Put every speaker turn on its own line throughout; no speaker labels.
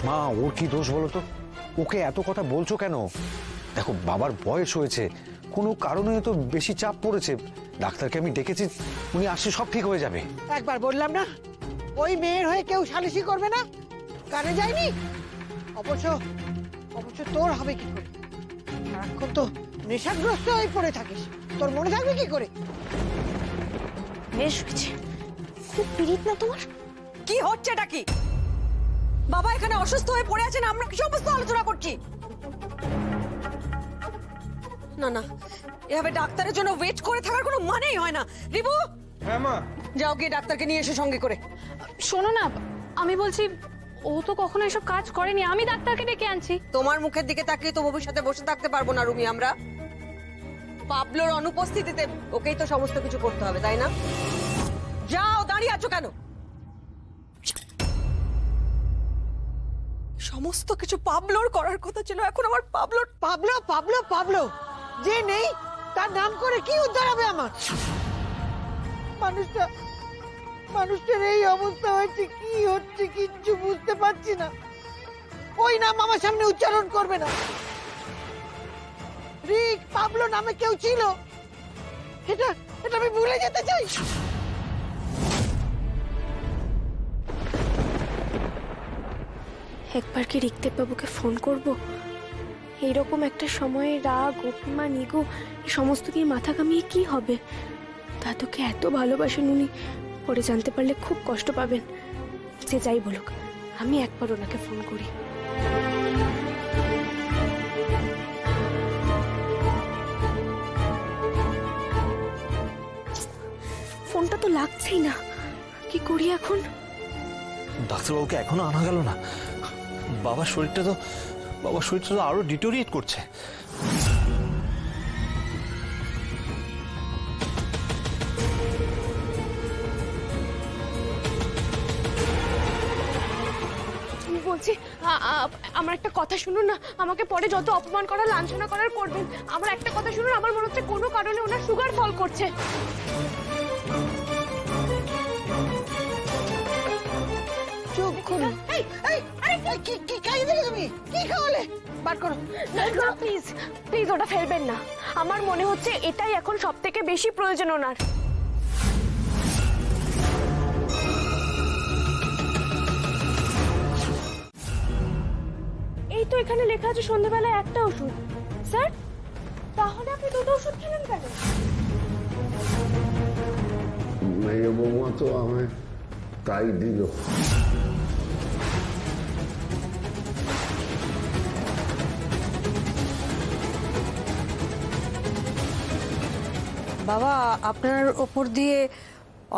মা, ওর কি দোষ বলো তো? ওকে এত কথা বলছো কেন? দেখো, বাবার বয়স হয়েছে, কোনো কারণে তো বেশি চাপ পড়েছে। ডাক্তারকে আমি ডেকেছি, উনি আসলে সব ঠিক হয়ে যাবে।
একবার বললাম না ওই মেয়ের হয়ে কেউ সালিশি করবে না, কানে যায়নি? অবশ্য অবশ্য তোর হবে কি করে? সারাক্ষণ তো নেশাগ্রস্ত হয়ে পড়ে থাকিস, তোর মনে থাকবে কি করে?
বেশ হয়েছে, খুব পীড়িত না তোমার?
কি হচ্ছেটা কি? বাবা এখানে অসুস্থ হয়ে পড়ে আছেন, আমরা কি সমস্ত আলোচনা করছি? না না, এভাবে ডাক্তারের জন্য ওয়েট করে থাকার কোনো মানেই হয় না। রিবু,
হ্যাঁ মা।
যাও গিয়ে ডাক্তারকে নিয়ে এসে সঙ্গে করে।
শোনো না, আমি বলছি ও তো কখনো এসব কাজ করেনি, আমি ডাক্তারকে ডেকে আনছি।
তোমার মুখের দিকে তাকিয়ে তো ভবিষ্যতে বসে থাকতে পারবো না রুমি আমরা। পাবলোর অনুপস্থিতিতে ওকেই তো সমস্ত কিছু করতে হবে, তাই না? যাও, দাঁড়িয়ে আছো কেন? সমস্ত কিছু পাবলোর করার কথা ছিল, এখন আমার পাবলোর।
পাবলো পাবলো পাবলো যে নেই তার নাম করে কি উদ্ধার হবে আমার? মানুষটার এই অবস্থা হয়েছে, কি হচ্ছে কিচ্ছু বুঝতে পারছি না। ওই নাম আমার সামনে উচ্চারণ করবে না। রিক, পাবলো নামে কেউ ছিল, এটা এটা আমি ভুলে যেতে চাই।
একবার কি ঋত্বিক বাবুকে ফোন করব? এইরকম একটা সময়ে রাগ, অভিমান, ইগো এই সমস্ত কি মাথা কামিয়ে কি হবে? দাদুকে এত ভালোবাসেন উনি, পরে জানতে পারলে খুব কষ্ট পাবেন। যে যাই বলুক, আমি একবার ওনাকে ফোন করি। ফোনটা তো লাগছেই না, কি করি এখন?
ডাক্তারবাবুকে এখনো আনা গেল না? বাবার শরীরটা তো আরো ডিটোরিয়েট করছে।
বলছি আমার একটা কথা শুনুন না, আমাকে পরে যত অপমান করার, লাঞ্ছনা করার করবেন, আমার একটা কথা শুনুন। আমার মনে হচ্ছে কোনো কারণে ওনার সুগার ফল করছে।
চুপ করুন। এই এই আরে কি কি খাইয়ে দিলে তুমি? কি খাওয়ালে? বার করো।
প্লিজ প্লিজ ওটা ফেলবেন না। আমার মনে হচ্ছে এটাই এখন সব থেকে বেশি প্রয়োজন ওনার। এই তো এখানে লেখা আছে সন্ধ্যাবেলায় একটা ওষুধ। স্যার, তাহলে আপনি দুটো ওষুধ খেলেন কেন?
মেয়ে বৌমা তো আমায় তাই দিল।
বাবা, আপনার ওপর দিয়ে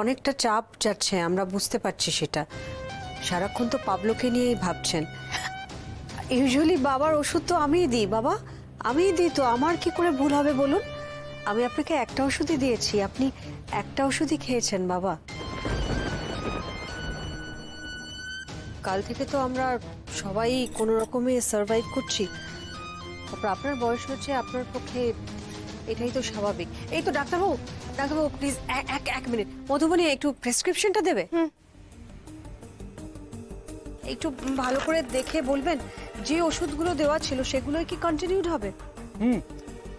অনেকটা চাপ যাচ্ছে, আমরা বুঝতে পারছি সেটা। সারাক্ষণ তো পাবলোকে নিয়েই ভাবছেন। ইউজুয়ালি বাবার ওষুধ তো আমিই দিই বাবা, আমিই দিই, তো আমার কি করে ভুল হবে বলুন? আমি আপনাকে একটা ওষুধই দিয়েছি, আপনি একটা ওষুধই খেয়েছেন বাবা। কাল থেকে তো আমরা সবাই কোনো রকমে সার্ভাইভ করছি। তারপর আপনার বয়স হচ্ছে, আপনার পক্ষে এটাই তো স্বাভাবিক। এই তো ডাক্তারবাবু, ডাক্তারবাবু প্লিজ এক মিনিট। মধুবনী, একটু প্রেসক্রিপশনটা দেবে? একটু ভালো করে দেখে বলবেন, যে ওষুধগুলো দেওয়া ছিল সেগুলোই কি কন্টিনিউড হবে?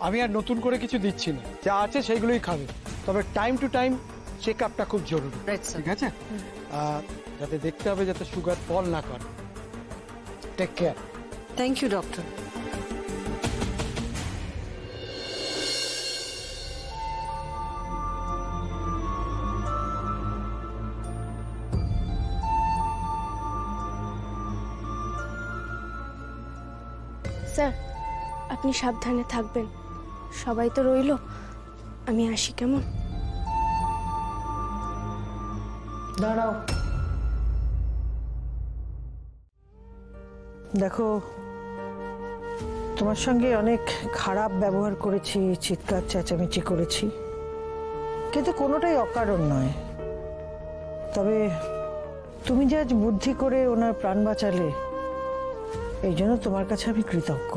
আমি আর নতুন করে কিছু দিচ্ছি না, যা আছে সেইগুলোই খাবে। তবে টাইম টু টাইম চেক আপটা খুব জরুরি,
Right, sir.
ঠিক আছে? আর যাতে দেখতে হবে যাতে সুগার ফল না করে। Take care.
Thank you doctor.
Sir, আপনি সাবধানে থাকবেন। সবাই তো রইলো, আমি আসি কেমন?
দাঁড়াও। দেখো, তোমার সঙ্গে অনেক খারাপ ব্যবহার করেছি, চিৎকার চেঁচামেচি করেছি, কিন্তু কোনোটাই অকারণ নয়। তবে তুমি যে আজ বুদ্ধি করে ওনার প্রাণ বাঁচালে, এই জন্য তোমার কাছে আমি কৃতজ্ঞ।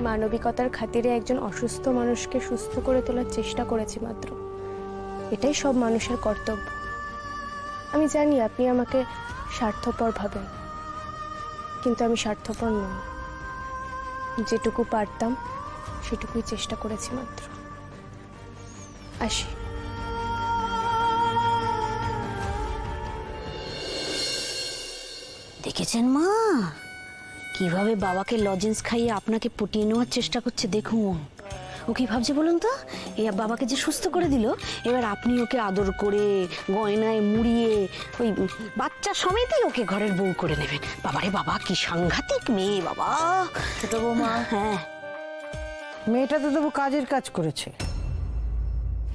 মানবিকতার খাতিরে একজন অসুস্থ মানুষকে সুস্থ করে তোলার চেষ্টা করেছি মাত্র। এটাই সব মানুষের কর্তব্য। আমি জানি আপনি আমাকে স্বার্থপর ভাবেন, কিন্তু আমি স্বার্থপর নই। যেটুকু পারতাম সেটুকুই চেষ্টা করেছি মাত্র। আসি।
দেখেছেন মা কিভাবে বাবাকে লজেন্স খাইয়ে আপনাকে পটিয়ে নেওয়ার চেষ্টা করছে? দেখুন ও কি ভাবছে বলুন তো, এই বাবাকে যে সুস্থ করে দিল, এবার আপনি ওকে আদর করে গয়নায় মুড়িয়ে ওই বাচ্চা সমেতই ওকে ঘরের বউ করে নেবেন। বাবারে বাবা, কি সাংঘাতিক মেয়ে বাবা।
ছোট বৌমা,
হ্যাঁ
মেয়েটা তো তবু কাজের কাজ করেছে,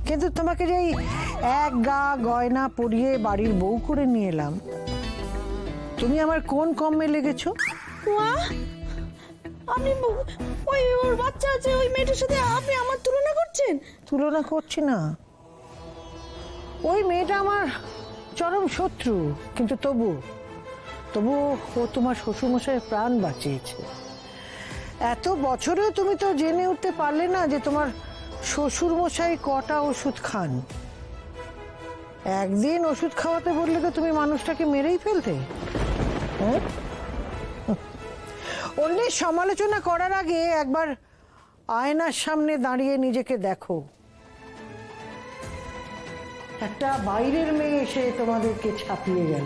কিন্তু তোমাকে যে এই এক গা গয়না পরিয়ে বাড়ির বউ করে নিয়ে এলাম, তুমি আমার কোন কমে লেগেছো?
আপনি ওই ওর বাচ্চা আছে ওই মেয়েটার সাথে আপনি আমার তুলনা করছেন?
তুলনা করছি না, ওই মেয়েটা আমার চরম শত্রু, কিন্তু তবু ও তোমার শ্বশুরমশাইয়ের প্রাণ বাঁচিয়েছে। এত বছরেও তুমি তো জেনে উঠতে পারলে না যে তোমার শ্বশুরমশাই কটা ওষুধ খান। একদিন ওষুধ খাওয়াতে বললে তো তুমি মানুষটাকে মেরেই ফেলতে। হ্যাঁ, অন্যের সমালোচনা করার আগে একবার আয়নার সামনে দাঁড়িয়ে নিজেকে দেখো। একটা বাইরের মেয়ে এসে তোমাদেরকে ছাপিয়ে গেল।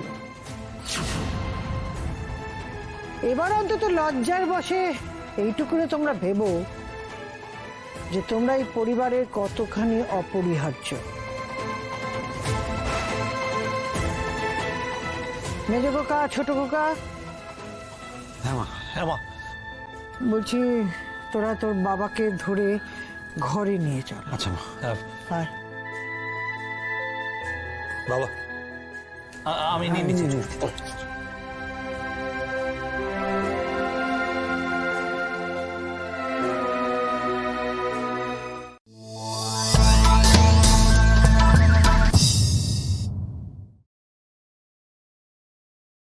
এবার অন্তত লজ্জার বশে এইটুকুনে তোমরা ভেবো যে তোমরা এই পরিবারের কতখানি অপরিহার্য। মেজ কোকা, ছোট কোকা,
হ্যাঁ মা, হ্যাঁ মা।
বলছি তোরা তোর বাবাকে ধরে ঘরে নিয়ে চল।
আচ্ছা মা।
হ্যাঁ,
বাবা আমি নিয়ে নিচ্ছি।